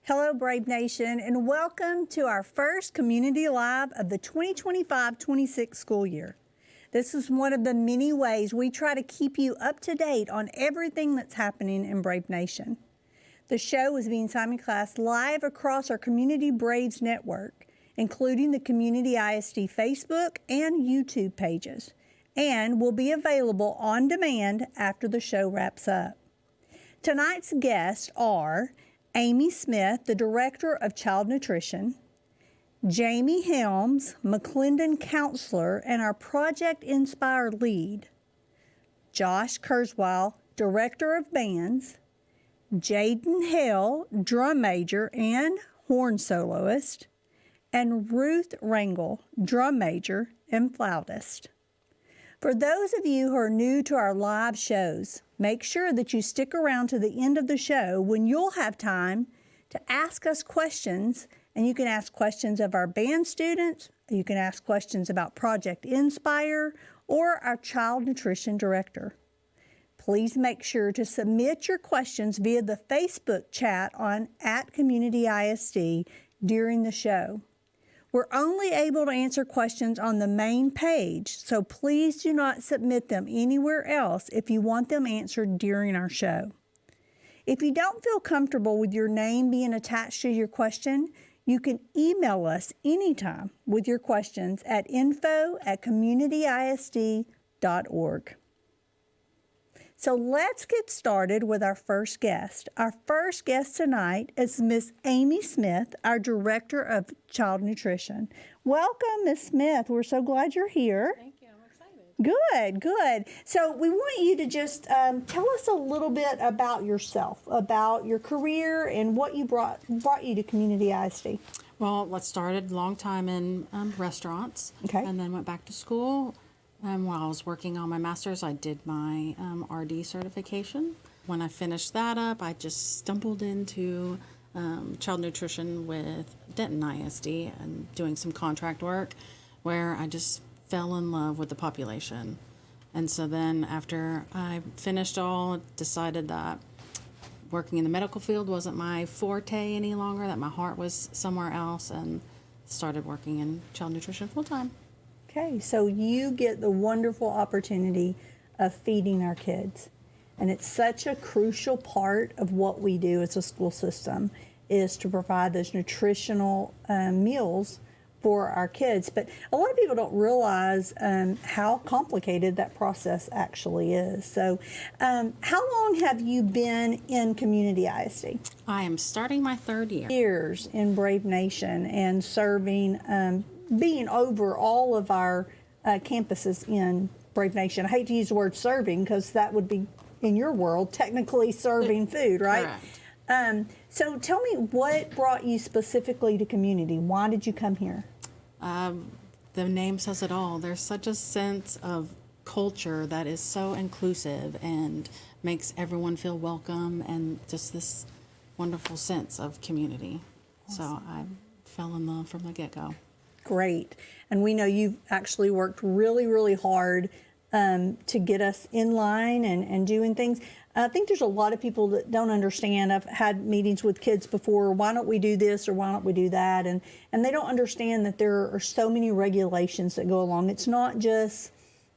Hello, Brave Nation, and welcome to our first Community Live of the 2025-26 school year. This is one of the many ways we try to keep you up to date on everything that's happening in Brave Nation. The show is being simulcast live across our Community Braves network, including the Community ISD Facebook and YouTube pages, and will be available on demand after the show wraps up. Tonight's guests are Amy Smith, the Director of Child Nutrition, Jamie Helms, McClendon Counselor and our Project Inspire lead, Josh Kurzweil, Director of Bands, Jaden Hale, Drum Major and Horn Soloist, and Ruth Rangel, Drum Major and Flautist. For those of you who are new to our live shows, make sure that you stick around to the end of the show when you'll have time to ask us questions, and you can ask questions of our band students, you can ask questions about Project Inspire, or our Child Nutrition Director. Please make sure to submit your questions via the Facebook chat on @CommunityISD during the show. We're only able to answer questions on the main page, so please do not submit them anywhere else if you want them answered during our show. If you don't feel comfortable with your name being attached to your question, you can email us anytime with your questions at info@communityisd.org. So let's get started with our first guest. Our first guest tonight is Miss Amy Smith, our Director of Child Nutrition. Welcome, Miss Smith. We're so glad you're here. Thank you. I'm excited. Good. So we want you to just tell us a little bit about yourself, about your career, and what you brought you to Community ISD. Well, I started a long time in restaurants, and then went back to school. While I was working on my master's, I did my RD certification. When I finished that up, I just stumbled into child nutrition with Denton ISD and doing some contract work where I just fell in love with the population. And so then after I finished all, decided that working in the medical field wasn't my forte any longer, that my heart was somewhere else, and started working in child nutrition full time. Okay, so you get the wonderful opportunity of feeding our kids. And it's such a crucial part of what we do as a school system is to provide those nutritional meals for our kids. But a lot of people don't realize how complicated that process actually is. So how long have you been in Community ISD? I am starting my third year. Years in Brave Nation and serving being over all of our campuses in Brave Nation. I hate to use the word serving because that would be, in your world, technically serving food, right? Correct. So tell me, what brought you specifically to Community? Why did you come here? The name says it all. There's such a sense of culture that is so inclusive and makes everyone feel welcome, and just this wonderful sense of community. Awesome. So I fell in love from the get-go. Great. And we know you've actually worked really, really hard to get us in line and doing things. I think there's a lot of people that don't understand. I've had meetings with kids before, why don't we do this or why don't we do that? And they don't understand that there are so many regulations that go along. It's not just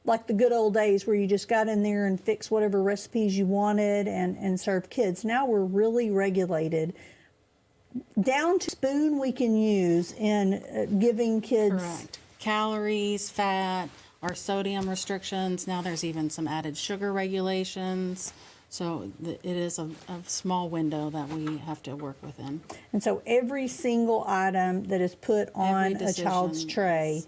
like the good old days where you just got in there and fixed whatever recipes you wanted and served kids. Now we're really regulated, down to spoon we can use in giving kids. Correct. Calories, fat, our sodium restrictions. Now there's even some added sugar regulations. So it is a small window that we have to work within. And so every single item that is put on a child's tray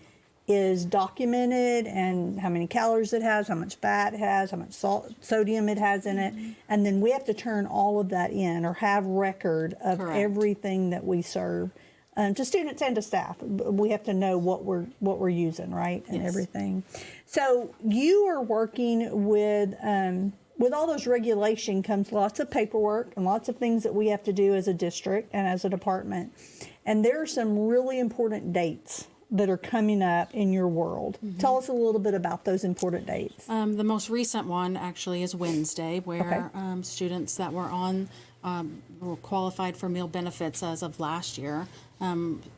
is documented, and how many calories it has, how much fat it has, how much sodium it has in it, and then we have to turn all of that in or have record of Correct. Everything that we serve to students and to staff. We have to know what we're using, right, and Yes. everything. So you are working with all those regulation comes lots of paperwork and lots of things that we have to do as a district and as a department, and there are some really important dates that are coming up in your world. Mm-hmm. Tell us a little bit about those important dates. The most recent one actually is Wednesday, where students that were on were qualified for meal benefits as of last year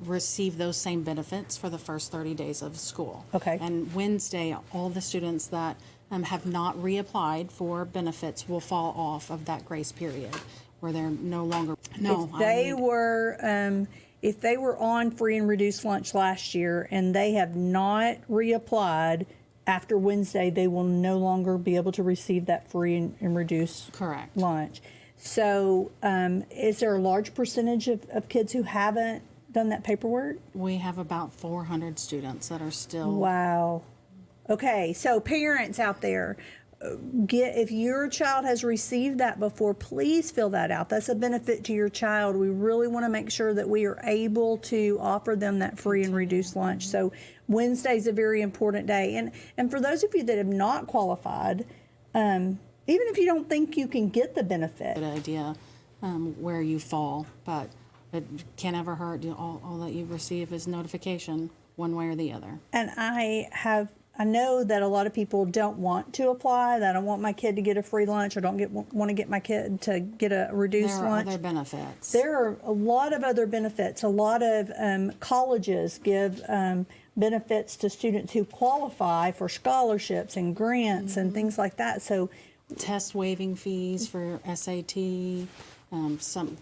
receive those same benefits for the first 30 days of school. Okay. And Wednesday, all the students that have not reapplied for benefits will fall off of that grace period where they're no longer. No, If they were on free and reduced lunch last year and they have not reapplied, after Wednesday, they will no longer be able to receive that free and reduced Correct. lunch. So is there a large percentage of kids who haven't done that paperwork? We have about 400 students that are still. Wow. Okay, so parents out there, if your child has received that before, please fill that out. That's a benefit to your child. We really want to make sure that we are able to offer them that free and reduced lunch. So Wednesday's a very important day. And for those of you that have not qualified, even if you don't think you can get the benefit. Good idea where you fall, but it can't ever hurt. All that you receive is notification one way or the other. And I know that a lot of people don't want to apply. That I don't want my kid to get a free lunch. I don't want to get my kid to get a reduced lunch. There are other benefits. There are a lot of other benefits. A lot of colleges give benefits to students who qualify for scholarships and grants and things like that. So, test waiving fees for SAT. Some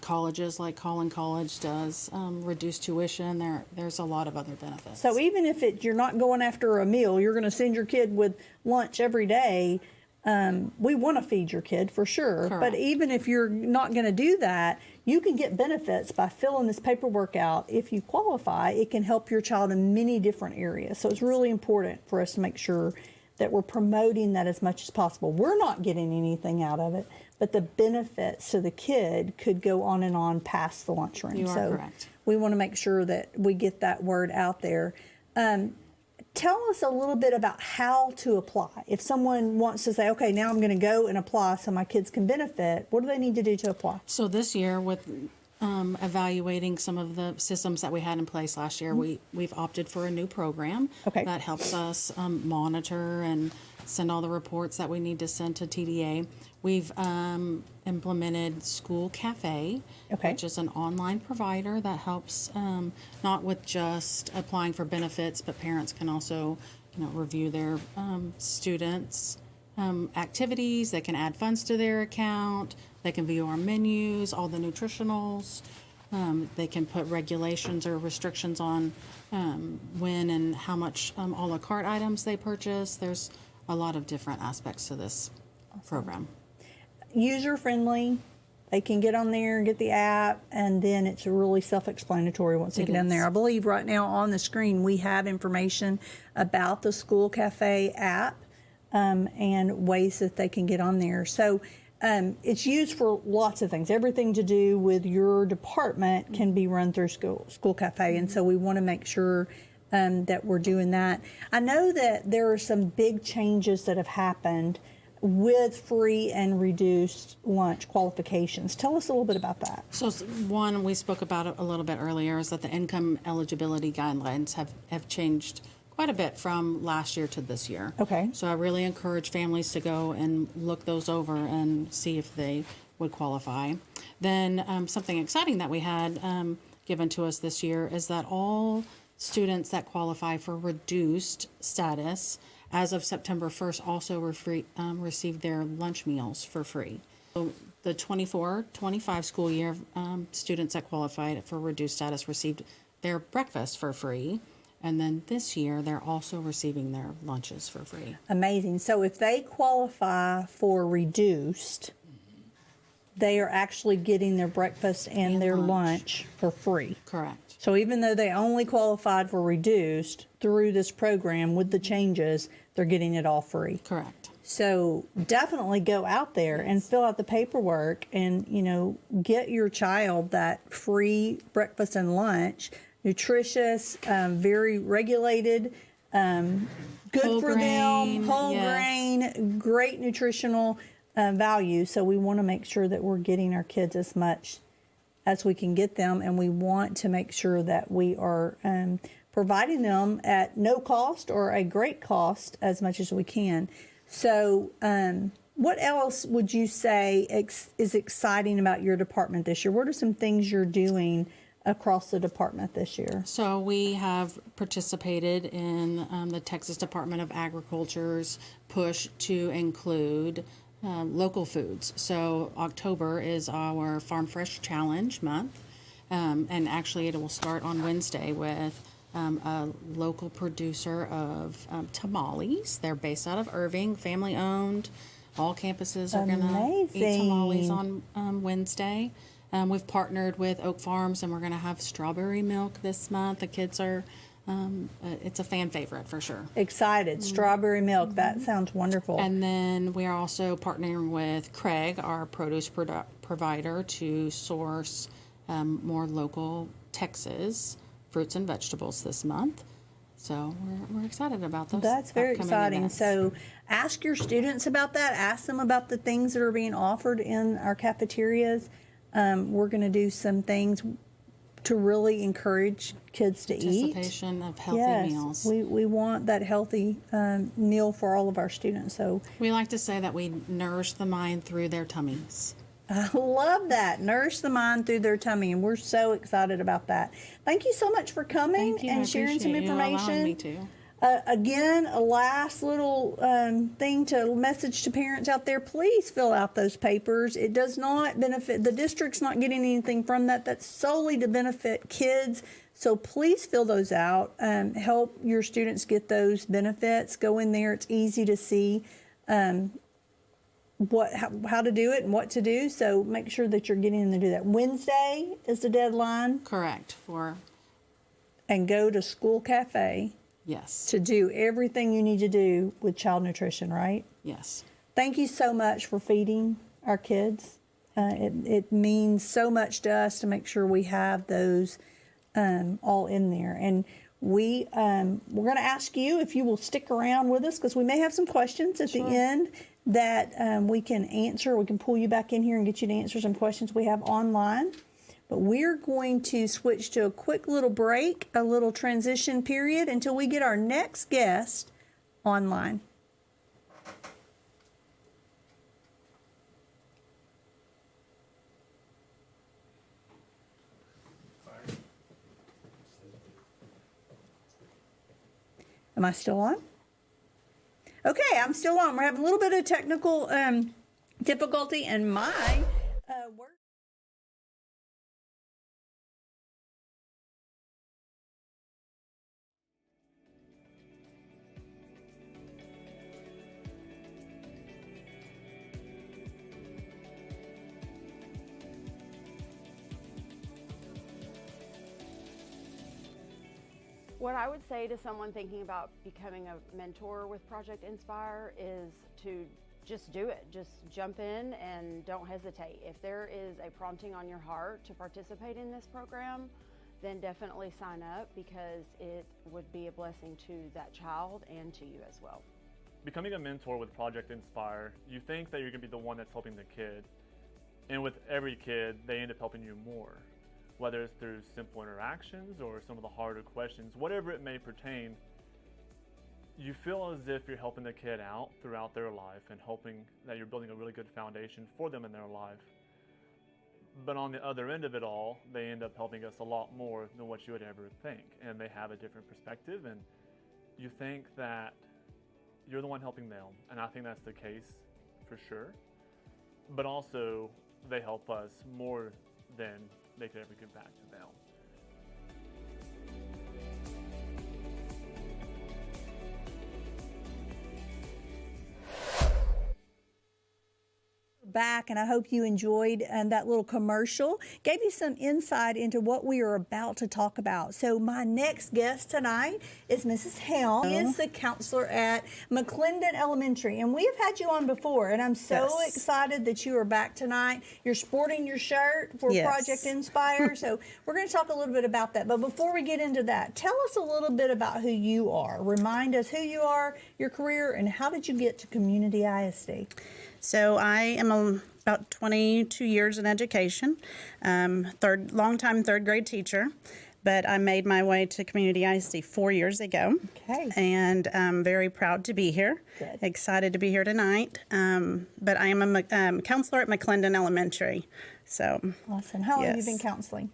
colleges like Collin College does reduce tuition. There's a lot of other benefits. So even if you're not going after a meal, you're going to send your kid with lunch every day. We want to feed your kid for sure. Correct. But even if you're not going to do that, you can get benefits by filling this paperwork out. If you qualify, it can help your child in many different areas. So it's really important for us to make sure that we're promoting that as much as possible. We're not getting anything out of it, but the benefits to the kid could go on and on past the lunchroom. You are correct. We want to make sure that we get that word out there. Tell us a little bit about how to apply. If someone wants to say, okay, now I'm going to go and apply so my kids can benefit, what do they need to do to apply? So this year, with evaluating some of the systems that we had in place last year, we've opted for a new program that helps us monitor and send all the reports that we need to send to TDA. We've implemented School Cafe, which is an online provider that helps not with just applying for benefits, but parents can also review their students' activities. They can add funds to their account. They can view our menus, all the nutritionals. They can put regulations or restrictions on when and how much a la carte items they purchase. There's a lot of different aspects to this program. User-friendly. They can get on there and get the app, and then it's really self-explanatory once they get in there. I believe right now on the screen we have information about the School Cafe app and ways that they can get on there. So it's used for lots of things. Everything to do with your department can be run through School Cafe, and so we want to make sure that we're doing that. I know that there are some big changes that have happened with free and reduced lunch qualifications. Tell us a little bit about that. So one we spoke about it a little bit earlier is that the income eligibility guidelines have changed quite a bit from last year to this year. Okay. So I really encourage families to go and look those over and see if they would qualify. Then something exciting that we had given to us this year is that all students that qualify for reduced status as of September 1st also received their lunch meals for free. So the 24-25 school year, students that qualified for reduced status received their breakfast for free. And then this year, they're also receiving their lunches for free. Amazing. So if they qualify for reduced, they are actually getting their breakfast and their lunch for free. Correct. So even though they only qualified for reduced, through this program with the changes, they're getting it all free. Correct. So definitely go out there and fill out the paperwork and, get your child that free breakfast and lunch, nutritious, very regulated, good whole for grain, them, whole grain, great nutritional value. So we want to make sure that we're getting our kids as much as we can get them, and we want to make sure that we are providing them at no cost or a great cost as much as we can. So What else would you say is exciting about your department this year? What are some things you're doing across the department this year? So we have participated in the Texas Department of Agriculture's push to include local foods. So October is our Farm Fresh Challenge month, and actually it will start on Wednesday with a local producer of tamales. They're based out of Irving, family owned. All campuses are going to eat tamales on Wednesday. We've partnered with Oak Farms, and we're going to have strawberry milk this month. The kids are, it's a fan favorite for sure. Excited. Strawberry milk. That sounds wonderful. And then we are also partnering with Craig, our produce provider, to source more local Texas fruits and vegetables this month. So we're excited about those. That's very exciting. Events. So ask your students about that. Ask them about the things that are being offered in our cafeterias. We're going to do some things to really encourage kids to eat. Participation of healthy meals. We want that healthy meal for all of our students. So we like to say that we nourish the mind through their tummies. I love that. Nourish the mind through their tummy, and we're so excited about that. Thank you so much for coming and sharing some information. Me too. Again, a last little thing to message to parents out there: please fill out those papers. It does not benefit the district's not getting anything from that. That's solely to benefit kids. So please fill those out. Help your students get those benefits. Go in there. It's easy to see. How to do it and what to do. So make sure that you're getting in to do that. Wednesday is the deadline. Correct. And go to School Cafe. Yes. To do everything you need to do with child nutrition, right? Yes. Thank you so much for feeding our kids. It means so much to us to make sure we have those all in there. And we're going to ask you if you will stick around with us, because we may have some questions at the end that we can answer. We can pull you back in here and get you to answer some questions we have online. But we're going to switch to a quick little break, a little transition period until we get our next guest online. Am I still on? Okay, I'm still on. We're having a little bit of technical difficulty, and my work. What I would say to someone thinking about becoming a mentor with Project Inspire is to just do it. Just jump in and don't hesitate. If there is a prompting on your heart to participate in this program, then definitely sign up, because it would be a blessing to that child and to you as well. Becoming a mentor with Project Inspire, you think that you're going to be the one that's helping the kid. And with every kid, they end up helping you more. Whether it's through simple interactions or some of the harder questions, whatever it may pertain, you feel as if you're helping the kid out throughout their life and hoping that you're building a really good foundation for them in their life. But on the other end of it all, they end up helping us a lot more than what you would ever think. And they have a different perspective, and you think that you're the one helping them. And I think that's the case for sure. But also, they help us more than they could ever give back to them. Back, and I hope you enjoyed that little commercial. Gave you some insight into what we are about to talk about. So my next guest tonight is Mrs. Helm. She is the counselor at McClendon Elementary, and we have had you on before, and I'm so excited that you are back tonight. You're sporting your shirt for Project Inspire, so we're going to talk a little bit about that. But before we get into that, tell us a little bit about who you are. Remind us who you are, your career, and how did you get to Community ISD? So I am about 22 years in education, longtime third grade teacher. but I made my way to Community ISD 4 years ago. Okay. And I'm very proud to be here. Good. Excited to be here tonight. But I am a counselor at McClendon Elementary. So Awesome. How long have you Yes. been counseling?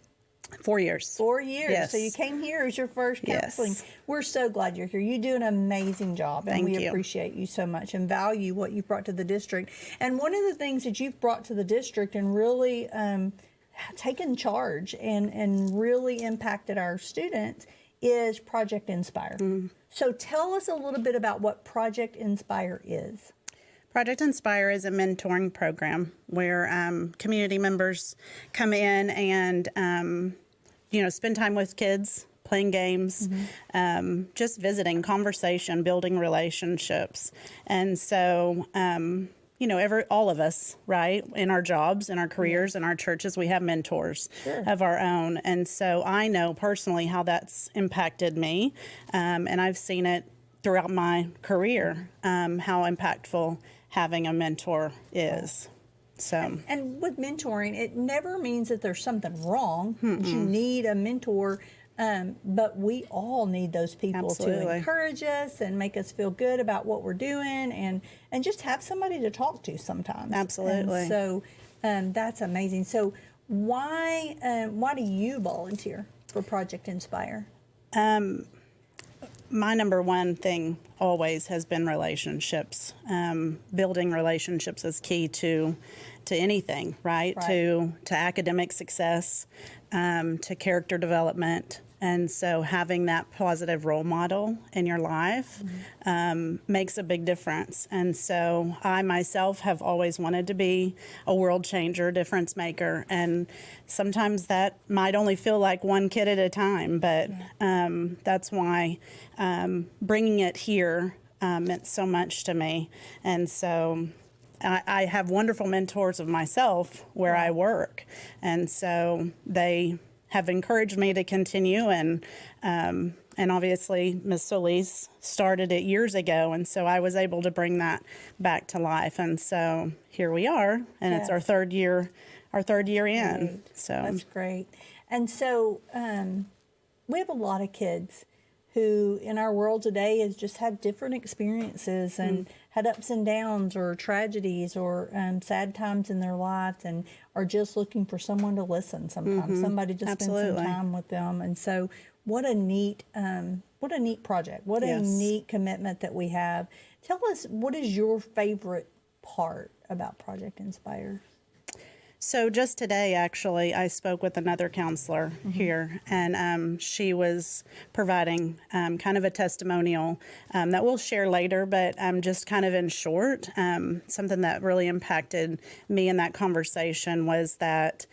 4 years. 4 years. Yes. So you came here as your first Yes. counseling. We're so glad you're here. You do an amazing job, and Thank we you. appreciate you so much and value what you've brought to the district. And one of the things that you've brought to the district and really taken charge and really impacted our students is Project Inspire. So tell us a little bit about what Project Inspire is. Project Inspire is a mentoring program where community members come in and, spend time with kids, playing games, just visiting, conversation, building relationships. And so, all of us, right, in our jobs, in our careers, in our churches, we have mentors of our own. And so I know personally how that's impacted me, and I've seen it throughout my career, how impactful having a mentor is. So, And with mentoring, it never means that there's something wrong. That you need a mentor, but we all need those people to Absolutely. encourage us and make us feel good about what we're doing, and just have somebody to talk to sometimes. Absolutely. And so that's amazing. So why do you volunteer for Project Inspire? my number one thing always has been relationships. Building relationships is key to anything, right? Right. To academic success, to character development. And so having that positive role model in your life makes a big difference. And so I myself have always wanted to be a world changer, difference maker. And sometimes that might only feel like one kid at a time, but that's why bringing it here meant so much to me. And so I have wonderful mentors of myself where I work. And so they have encouraged me to continue, and obviously Ms. Solis started it years ago, and so I was able to bring that back to life, and so here we are, and it's our third year in. Great. So That's great. And so we have a lot of kids who in our world today has just had different experiences and had ups and downs or tragedies or sad times in their lives, and are just looking for someone to listen sometimes, somebody to spend some time with them. And so what a neat project, what a neat commitment that we have. Tell us, what is your favorite part about Project Inspire? So just today, actually, I spoke with another counselor here, and she was providing kind of a testimonial that we'll share later, but just kind of in short, something that really impacted me in that conversation was that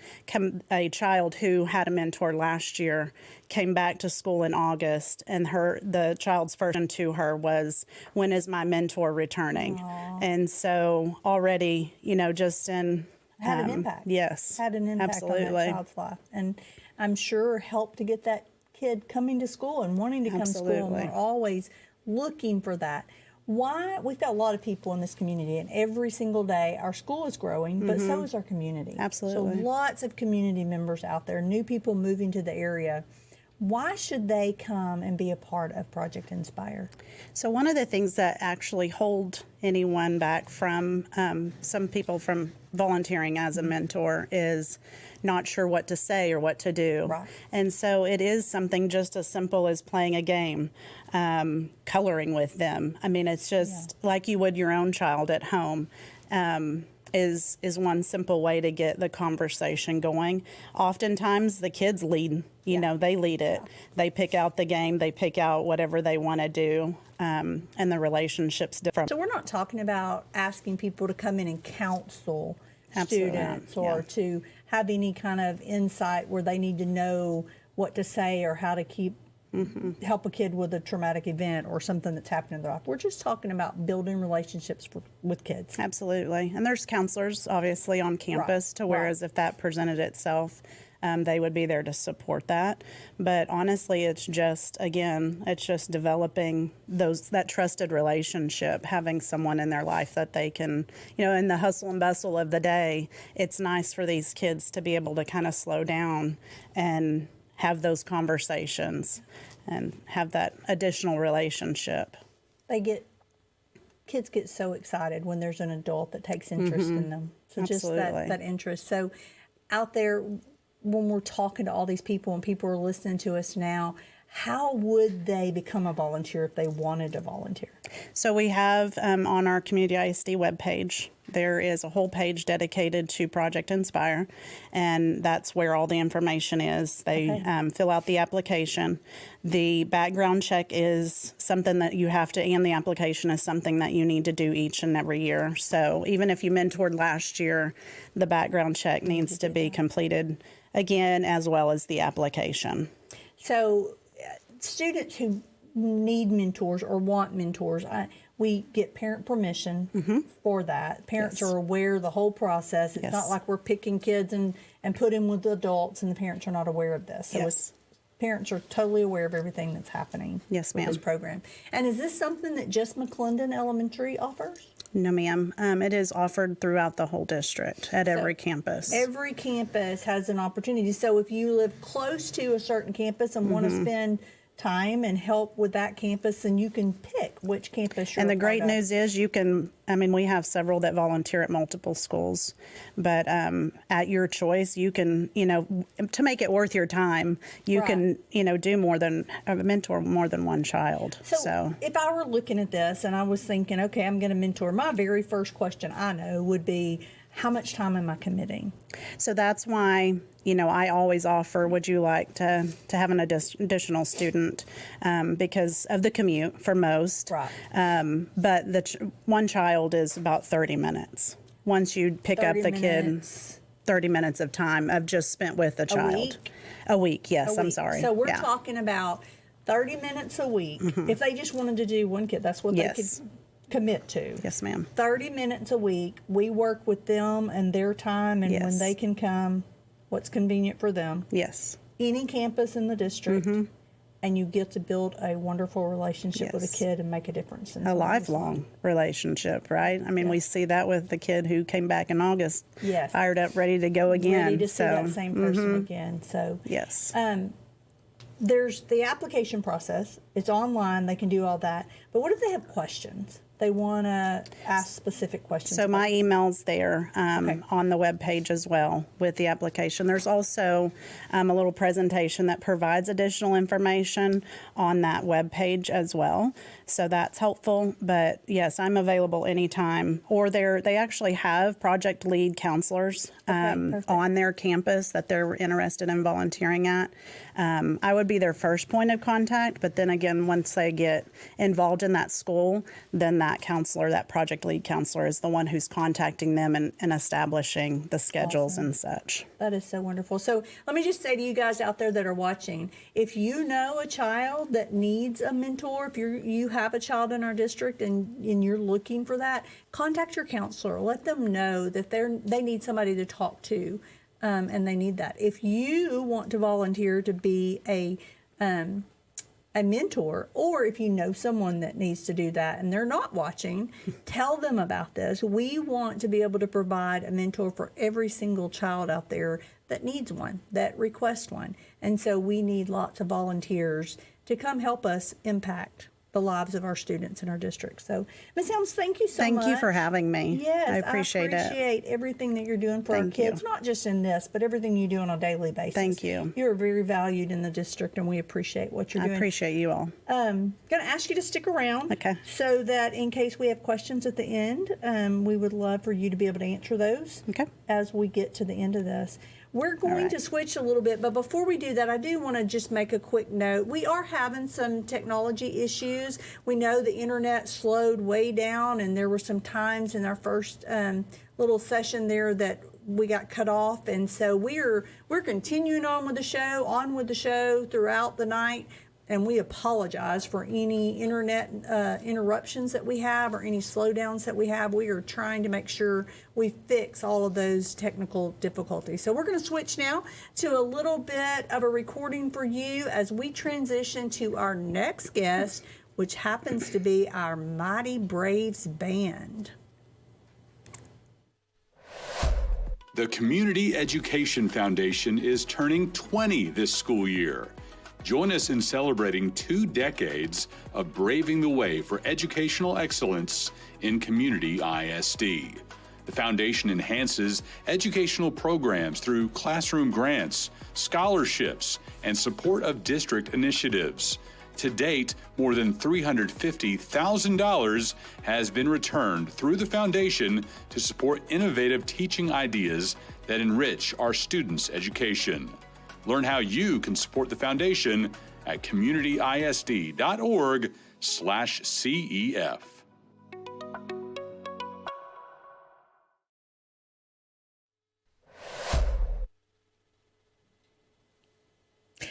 a child who had a mentor last year came back to school in August, and the child's first question to her was, "When is my mentor returning?" Aww. And so already, just in Had an impact. Yes. Had an impact on that child's life. And I'm sure helped to get that kid coming to school and wanting to come to school. And we're always looking for that. Why? We've got a lot of people in this community, and every single day our school is growing, but so is our community. Absolutely. So lots of community members out there, new people moving to the area. Why should they come and be a part of Project Inspire? So one of the things that actually hold anyone back from some people from volunteering as a mentor is not sure what to say or what to do. Right. And so it is something just as simple as playing a game, coloring with them. I mean, it's just like you would your own child at home. Is one simple way to get the conversation going. Oftentimes the kids lead, they lead it. They pick out the game, they pick out whatever they want to do, and the relationship's different. So we're not talking about asking people to come in and counsel students or to have any kind of insight where they need to know what to say or how to help a kid with a traumatic event or something that's happened in their life. We're just talking about building relationships with kids. Absolutely. And there's counselors obviously on campus to whereas if that presented itself, they would be there to support that. But honestly, it's just developing that trusted relationship, having someone in their life that they can, in the hustle and bustle of the day, it's nice for these kids to be able to kind of slow down and have those conversations and have that additional relationship. Kids get so excited when there's an adult that takes interest in them. So Absolutely. just that interest. So out there, when we're talking to all these people and people are listening to us now, how would they become a volunteer if they wanted to volunteer? So we have on our Community ISD webpage, there is a whole page dedicated to Project Inspire, and that's where all the information is. They fill out the application. The background check is something that you have to, and the application is something that you need to do each and every year. So even if you mentored last year, the background check needs to be completed again, as well as the application. So students who need mentors or want mentors, we get parent permission for that. Parents are aware of the whole process. It's not like we're picking kids and put them with the adults and the parents are not aware of this. So parents are totally aware of everything that's happening with this program. And is this something that just McClendon Elementary offers? No, ma'am. It is offered throughout the whole district at every campus. Every campus has an opportunity. So if you live close to a certain campus and want to spend time and help with that campus, and you can pick which campus you're And the a part great of. news is you can, we have several that volunteer at multiple schools, but at your choice, you can, to make it worth your time, you can, do more than, mentor more than one child. So if I were looking at this and I was thinking, okay, I'm going to mentor, my very first question I know would be, how much time am I committing? So that's why, I always offer, would you like to have an additional student because of the commute for most. Right. But one child is about 30 minutes. Once you pick up the kid, 30 minutes of time of just spent with the child. Week? A week, yes, I'm sorry. So we're talking about 30 minutes a week. If they just wanted to do one kid, that's what they could commit to. Yes, ma'am. 30 minutes a week. We work with them and their time and when they can come, what's convenient for them. Yes. Any campus in the district, and you get to build a wonderful relationship with a kid and make a difference. In A lifelong relationship, right? We see that with the kid who came back in August, fired up, ready to go again. Ready to see that same person again. So yes. There's the application process. It's online. They can do all that. But what if they have questions? They want to ask specific questions. So my email's there on the webpage as well with the application. There's also a little presentation that provides additional information on that webpage as well. So that's helpful. But yes, I'm available anytime. Or they actually have project lead counselors on their campus that they're interested in volunteering at. I would be their first point of contact, but then again, once they get involved in that school, then that counselor, that project lead counselor, is the one who's contacting them and establishing the schedules and such. That is so wonderful. So let me just say to you guys out there that are watching, if you know a child that needs a mentor, if you have a child in our district and you're looking for that, contact your counselor. Let them know that they need somebody to talk to. And they need that. If you want to volunteer to be a mentor, or if you know someone that needs to do that and they're not watching, tell them about this. We want to be able to provide a mentor for every single child out there that needs one, that requests one. And so we need lots of volunteers to come help us impact the lives of our students in our district. So, Ms. Helms, thank you so much. Thank you for having me. Yes, I appreciate everything that you're doing for our kids, not just in this, but everything you do on a daily basis. Thank you. You're very valued in the district, and we appreciate what you're doing. I appreciate you all. Going to ask you to stick around, so that in case we have questions at the end, we would love for you to be able to answer those as we get to the end of this. We're going to switch a little bit, but before we do that, I do want to just make a quick note. We are having some technology issues. We know the internet slowed way down, and there were some times in our first little session there that we got cut off, and so we're continuing on with the show throughout the night. And we apologize for any internet interruptions that we have or any slowdowns that we have. We are trying to make sure we fix all of those technical difficulties. So we're going to switch now to a little bit of a recording for you as we transition to our next guest, which happens to be our Mighty Braves Band. The Community Education Foundation is turning 20 this school year. Join us in celebrating 2 decades of braving the way for educational excellence in Community ISD. The foundation enhances educational programs through classroom grants, scholarships, and support of district initiatives. To date, more than $350,000 has been returned through the foundation to support innovative teaching ideas that enrich our students' education. Learn how you can support the foundation at communityisd.org/CEF.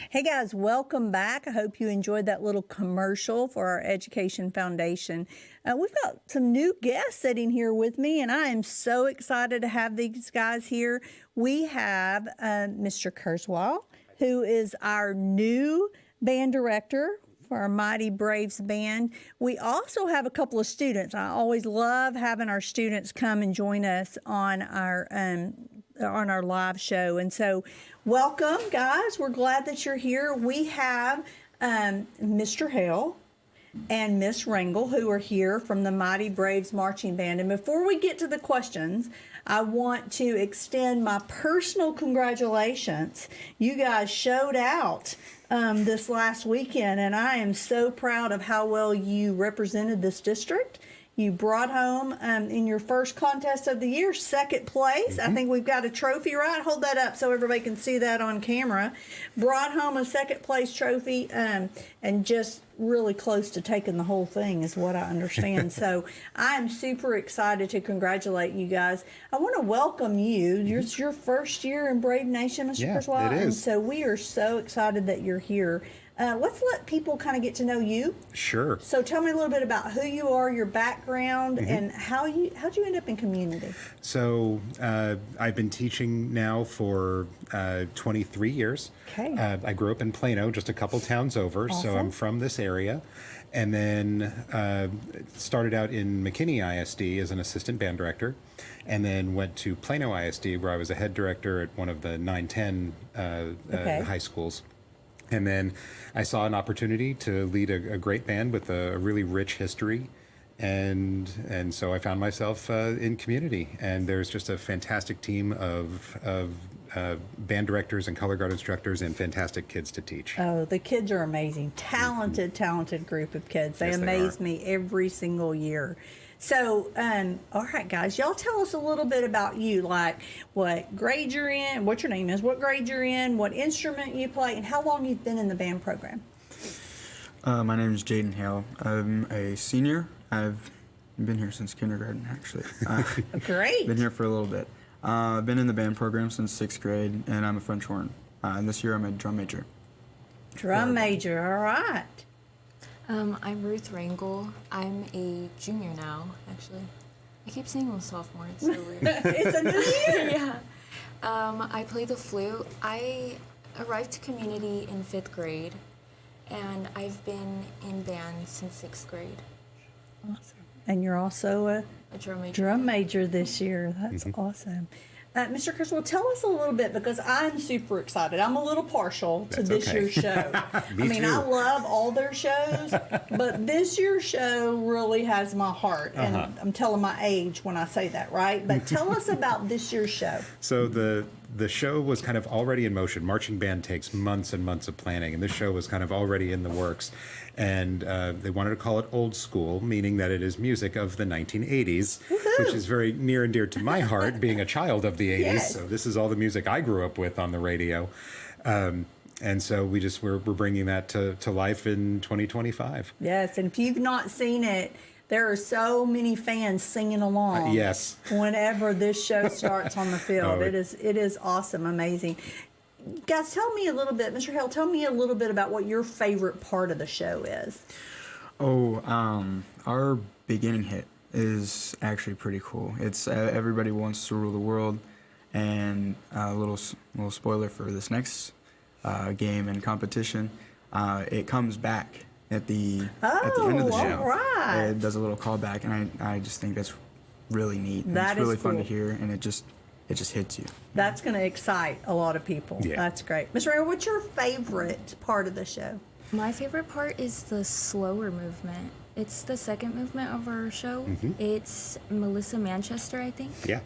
Hey guys, welcome back. I hope you enjoyed that little commercial for our Education Foundation. We've got some new guests sitting here with me, and I am so excited to have these guys here. We have Mr. Kurzweil, who is our new band director for our Mighty Braves band. We also have a couple of students. I always love having our students come and join us on our live show. And so welcome, guys. We're glad that you're here. We have Mr. Hale and Miss Rangel, who are here from the Mighty Braves Marching Band. And before we get to the questions, I want to extend my personal congratulations. You guys showed out this last weekend, and I am so proud of how well you represented this district. You brought home, in your first contest of the year, second place. I think we've got a trophy, right? Hold that up so everybody can see that on camera. Brought home a second place trophy, and just really close to taking the whole thing is what I understand. So I'm super excited to congratulate you guys. I want to welcome you. It's your first year in Brave Nation, Mr. Kurzweil. It is. And so we are so excited that you're here. Let's let people kind of get to know you. Sure. So tell me a little bit about who you are, your background, and how'd you end up in community? So I've been teaching now for 23 years. Okay. I grew up in Plano, just a couple towns over, so I'm from this area. And then started out in McKinney ISD as an assistant band director, and then went to Plano ISD, where I was a head director at one of the 9-10 high schools. And then I saw an opportunity to lead a great band with a really rich history. And so I found myself in community. And there's just a fantastic team of band directors and color guard instructors and fantastic kids to teach. Oh, the kids are amazing. Talented group of kids. They Yes, they amaze are. me every single year. So, all right, guys, y'all tell us a little bit about you, like what grade you're in, what your name is, what grade you're in, what instrument you play, and how long you've been in the band program. My name is Jaden Hale. I'm a senior. I've been here since kindergarten, actually. Great. Been here for a little bit. I've been in the band program since 6th grade, and I'm a French horn. And this year I'm a drum major. Drum major, all right. I'm Ruth Rangel. I'm a junior now, actually. I keep saying I'm a sophomore. It's so weird. It's a new year. Yeah. I play the flute. I arrived to community in 5th grade, and I've been in band since 6th grade. Awesome. And you're also a drum major. this year. That's awesome. Mr. Kurzweil, tell us a little bit, because I'm super excited. I'm a little partial to That's this okay. year's show. Me too. I love all their shows, but this year's show really has my heart. And I'm telling my age when I say that, right? But tell us about this year's show. So the show was kind of already in motion. Marching band takes months and months of planning, and this show was kind of already in the works. And they wanted to call it old school, meaning that it is music of the 1980s, which is very near and dear to my heart, being a child of the 80s. Yes. So this is all the music I grew up with on the radio. And so we're bringing that to life in 2025. Yes, and if you've not seen it, there are so many fans singing along. Yes. Whenever this show starts on the field, Oh, it is awesome, amazing. Guys, tell me a little bit, Mr. Hale, tell me a little bit about what your favorite part of the show is. Our beginning hit is actually pretty cool. It's Everybody Wants to Rule the World, and a little spoiler for this next game and competition. It comes back at the end of the show. all right. It does a little callback, and I just think that's really neat. And That it's really is fun cool. to hear, and it just it just hits you. That's going to excite a lot of people. Yeah. That's great. Ms. Raymer, what's your favorite part of the show? My favorite part is the slower movement. It's the second movement of our show. It's Melissa Manchester, I think. Yeah.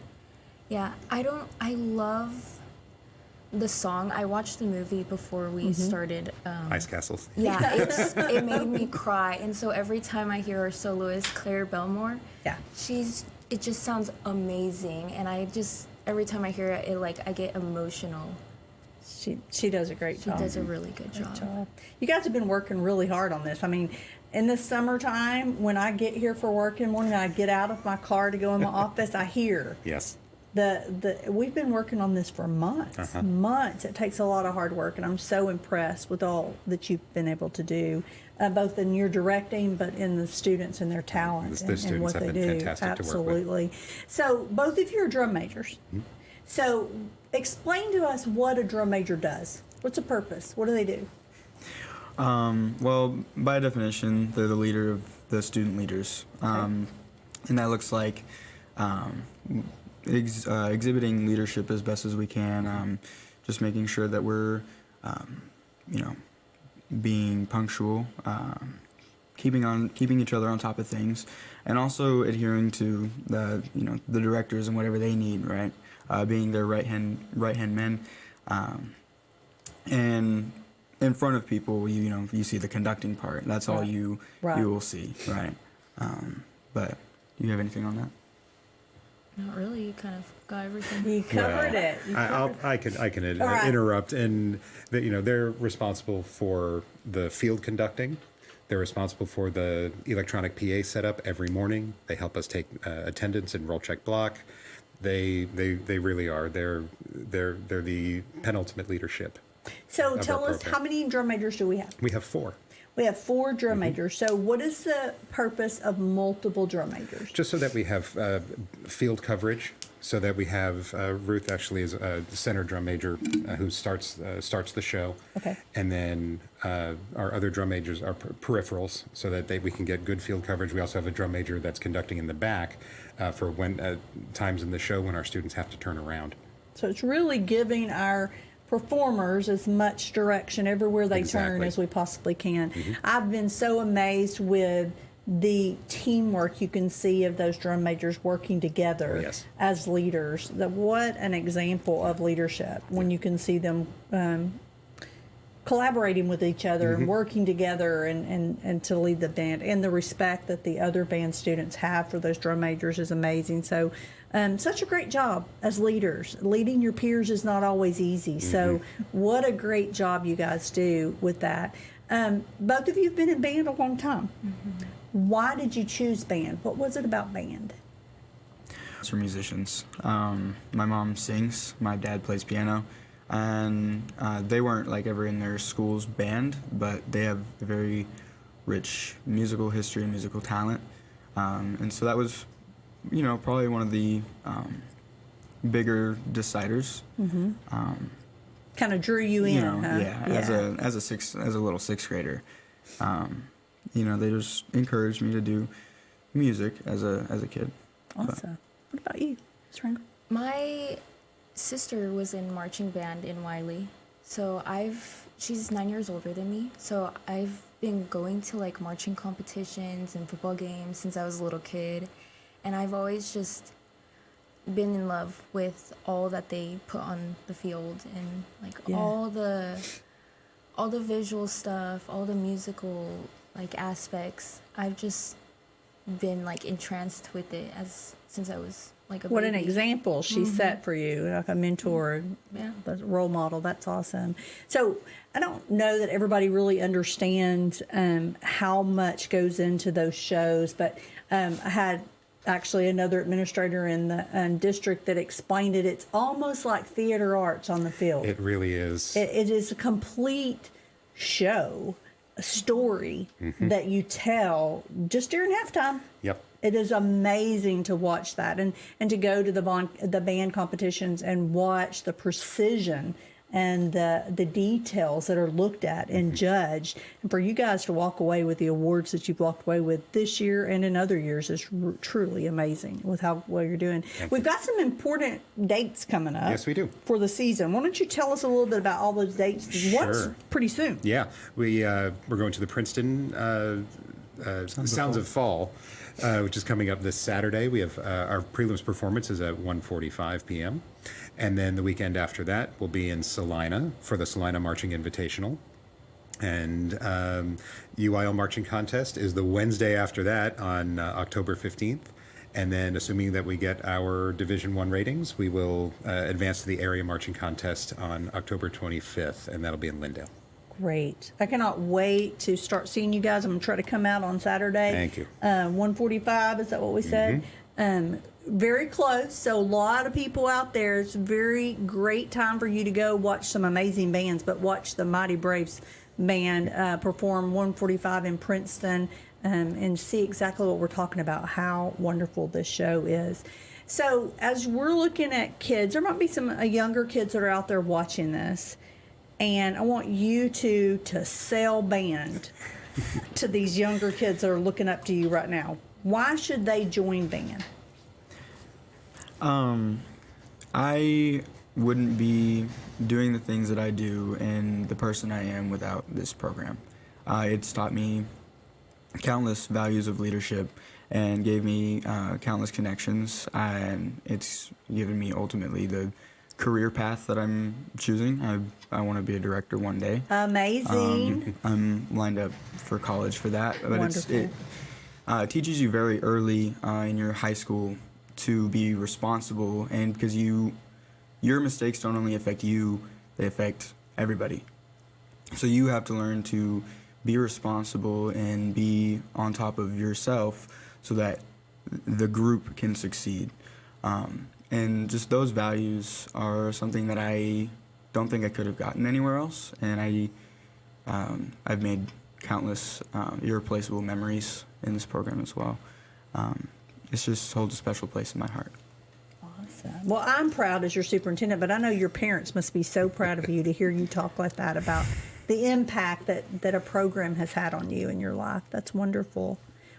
Yeah, I love the song. I watched the movie before we started. Ice Castles. Yeah, it made me cry. And so every time I hear our soloist, Claire Belmore, Yeah. it just sounds amazing. And every time I hear it, I get emotional. She does a great She job. does a really good job. You guys have been working really hard on this. I mean, in the summertime, when I get here for work in the morning, I get out of my car to go in my office, I hear Yes. we've been working on this for months. Months. It takes a lot of hard work, and I'm so impressed with all that you've been able to do, both in your directing, but in the students and their talent The and students what have they been do. fantastic to work with. Absolutely. So both of you are drum majors. So explain to us what a drum major does. What's the purpose? What do they do? Well, by definition, they're the leader of the student leaders. And that looks like exhibiting leadership as best as we can, just making sure that we're, being punctual, keeping each other on top of things, and also adhering to the directors and whatever they need, right? Being their right hand men, and in front of people, you see the conducting part. That's all you will see, right? But do you have anything on that? Not really. You kind of got everything. You covered it. I can All right. interrupt, and they're responsible for the field conducting. They're responsible for the electronic PA setup every morning. They help us take attendance and roll check block. They really are. They're the penultimate leadership. So of tell our us, program. how many drum majors do we have? We have 4. We have 4 drum majors. So what is the purpose of multiple drum majors? Just so that we have field coverage, so that we have Ruth actually is a center drum major who starts the show. Okay. And then our other drum majors are peripherals, so that we can get good field coverage. We also have a drum major that's conducting in the back for when times in the show when our students have to turn around. So it's really giving our performers as much direction everywhere they turn Exactly. as we possibly can. I've been so amazed with the teamwork you can see of those drum majors working together Yes. as leaders. What an example of leadership when you can see them collaborating with each other and working together and to lead the band. And the respect that the other band students have for those drum majors is amazing. So such a great job as leaders. Leading your peers is not always easy. So what a great job you guys do with that. Both of you have been in band a long time. Why did you choose band? What was it about band? For musicians. My mom sings, my dad plays piano, and they weren't ever in their school's band, but they have a very rich musical history and musical talent. And so that was, probably one of the bigger deciders. Kind of drew you in, huh? Yeah, as a little sixth grader. They just encouraged me to do music as a kid. Awesome. What about you, Ms. Rangel? My sister was in marching band in Wiley, so she's 9 years older than me, so I've been going to marching competitions and football games since I was a little kid, and I've always just been in love with all that they put on the field and all the visual stuff, all the musical aspects. I've just been entranced with it since I was a What an baby. example she set for you, like a mentor, a role model. That's awesome. So I don't know that everybody really understands how much goes into those shows, but I had actually another administrator in the district that explained it. It's almost like theater arts on the field. It really is. It is a complete show, a story that you tell just during halftime. Yep. It is amazing to watch that and to go to the band competitions and watch the precision and the details that are looked at and judged. And for you guys to walk away with the awards that you've walked away with this year and in other years is truly amazing with how well you're doing. We've got some important dates coming up. Yes, we do. For the season. Why don't you tell us a little bit about all those dates? What's Sure. pretty soon? Yeah, we're going to the Princeton Sounds of Fall, which is coming up this Saturday. We have our prelims performance is at 1:45 p.m. And then the weekend after that, we'll be in Salina for the Salina Marching Invitational. And UIL Marching Contest is the Wednesday after that on October 15th. And then, assuming that we get our Division I ratings, we will advance to the Area Marching Contest on October 25th, and that'll be in Lindale. Great. I cannot wait to start seeing you guys. I'm going to try to come out on Saturday. Thank you. 1:45, is that what we said? Very close. So a lot of people out there. It's a very great time for you to go watch some amazing bands, but watch the Mighty Braves band perform 1:45 in Princeton and see exactly what we're talking about, how wonderful this show is. So as we're looking at kids, there might be some younger kids that are out there watching this, and I want you to sell band to these younger kids that are looking up to you right now. Why should they join band? I wouldn't be doing the things that I do and the person I am without this program. It's taught me countless values of leadership and gave me countless connections, and it's given me ultimately the career path that I'm choosing. I want to be a director one day. Amazing. I'm lined up for college for that, but Wonderful. it teaches you very early in your high school to be responsible, and because your mistakes don't only affect you, they affect everybody. So you have to learn to be responsible and be on top of yourself so that the group can succeed. And just those values are something that I don't think I could have gotten anywhere else. And I've made countless irreplaceable memories in this program as well. It just holds a special place in my heart. Awesome. Well, I'm proud as your superintendent, but I know your parents must be so proud of you to hear you talk like that about the impact that a program has had on you in your life. That's wonderful.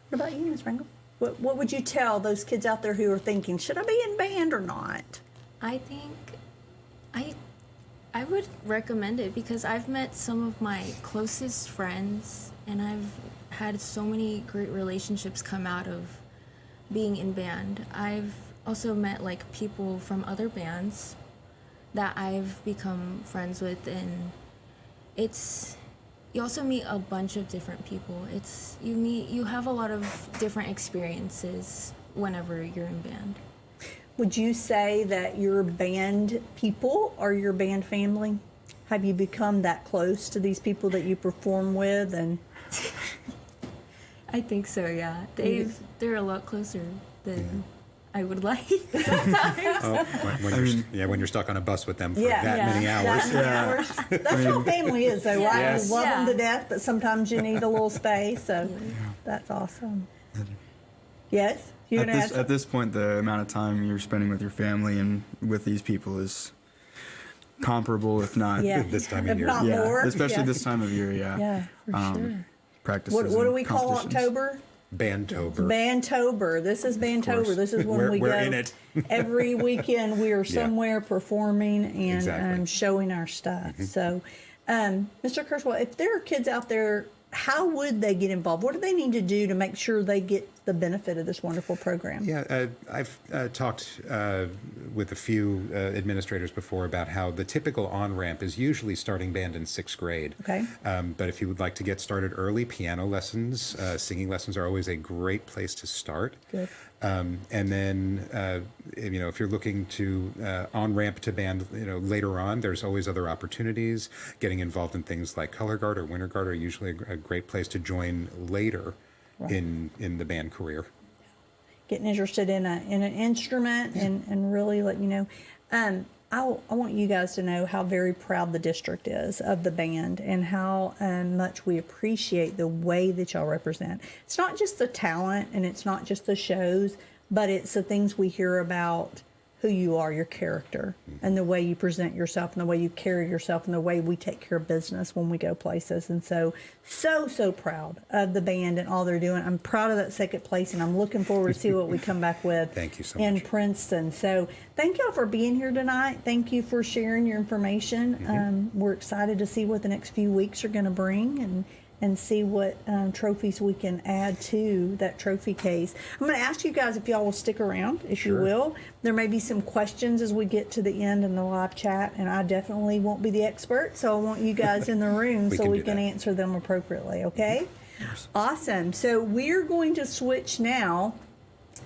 What about you, Ms. Rangel? What would you tell those kids out there who are thinking, should I be in band or not? I think I would recommend it because I've met some of my closest friends and I've had so many great relationships come out of being in band. I've also met like people from other bands that I've become friends with, and you also meet a bunch of different people. You have a lot of different experiences whenever you're in band. Would you say that your band people are your band family? Have you become that close to these people that you perform with? And I think so, yeah. They're a lot closer than I would like sometimes. When you're stuck on a bus with them for Yeah. many hours. That's how family is, though, right? Yes. You love them to death, but sometimes you need a little space. So that's awesome. Yes? You're gonna ask? At this point, the amount of time you're spending with your family and with these people is comparable, if not this time of If year. not more. especially this time of year. Yeah, for sure. Practices. What do and we call competitions. October? Bandtober. Bandtober. This is Bandtober. course. This is when we We're go. in it. Every weekend we are somewhere performing and Exactly. showing our stuff. So, Mr. Kershaw, if there are kids out there, how would they get involved? What do they need to do to make sure they get the benefit of this wonderful program? Yeah, I've talked with a few administrators before about how the typical on-ramp is usually starting band in 6th grade. Okay. But if you would like to get started early, piano lessons, singing lessons are always a great place to start. Good. And then, if you're looking to on-ramp to band, later on, there's always other opportunities. Getting involved in things like color guard or winter guard are usually a great place to join later in the band career. Getting interested in an instrument and really let you know. I want you guys to know how very proud the district is of the band and how much we appreciate the way that y'all represent. It's not just the talent and it's not just the shows, but it's the things we hear about who you are, your character, and the way you present yourself, and the way you carry yourself, and the way we take care of business when we go places. And so proud of the band and all they're doing. I'm proud of that second place, and I'm looking forward to see what we come back with Thank you so in much. Princeton. So thank y'all for being here tonight. Thank you for sharing your information. We're excited to see what the next few weeks are going to bring, and see what trophies we can add to that trophy case. I'm going to ask you guys if y'all will stick around, if you will. There may be some questions as we get to the end in the live chat, and I definitely won't be the expert, so I want you guys in the room so we can answer them appropriately, okay? Yes. Awesome. So we're going to switch now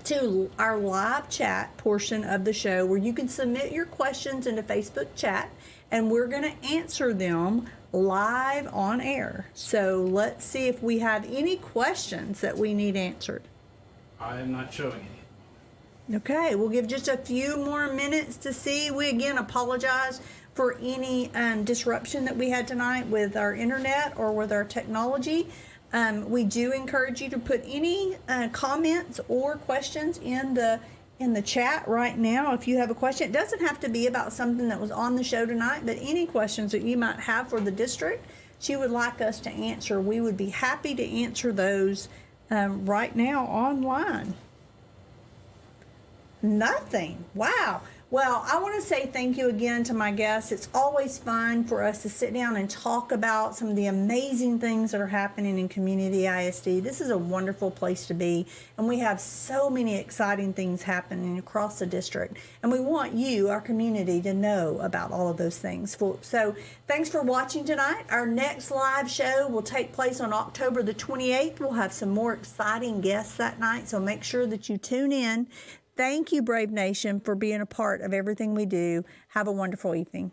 to our live chat portion of the show where you can submit your questions into Facebook chat, and we're going to answer them live on air. So let's see if we have any questions that we need answered. I am not showing any. Okay, we'll give just a few more minutes to see. We again apologize for any disruption that we had tonight with our internet or with our technology. We do encourage you to put any comments or questions in the chat right now. If you have a question, it doesn't have to be about something that was on the show tonight, but any questions that you might have for the district you would like us to answer, we would be happy to answer those right now online. Nothing. Wow. Well, I want to say thank you again to my guests. It's always fun for us to sit down and talk about some of the amazing things that are happening in Community ISD. This is a wonderful place to be, and we have so many exciting things happening across the district, and we want you, our community, to know about all of those things. So thanks for watching tonight. Our next live show will take place on October the 28th. We'll have some more exciting guests that night, so make sure that you tune in. Thank you, Brave Nation, for being a part of everything we do. Have a wonderful evening.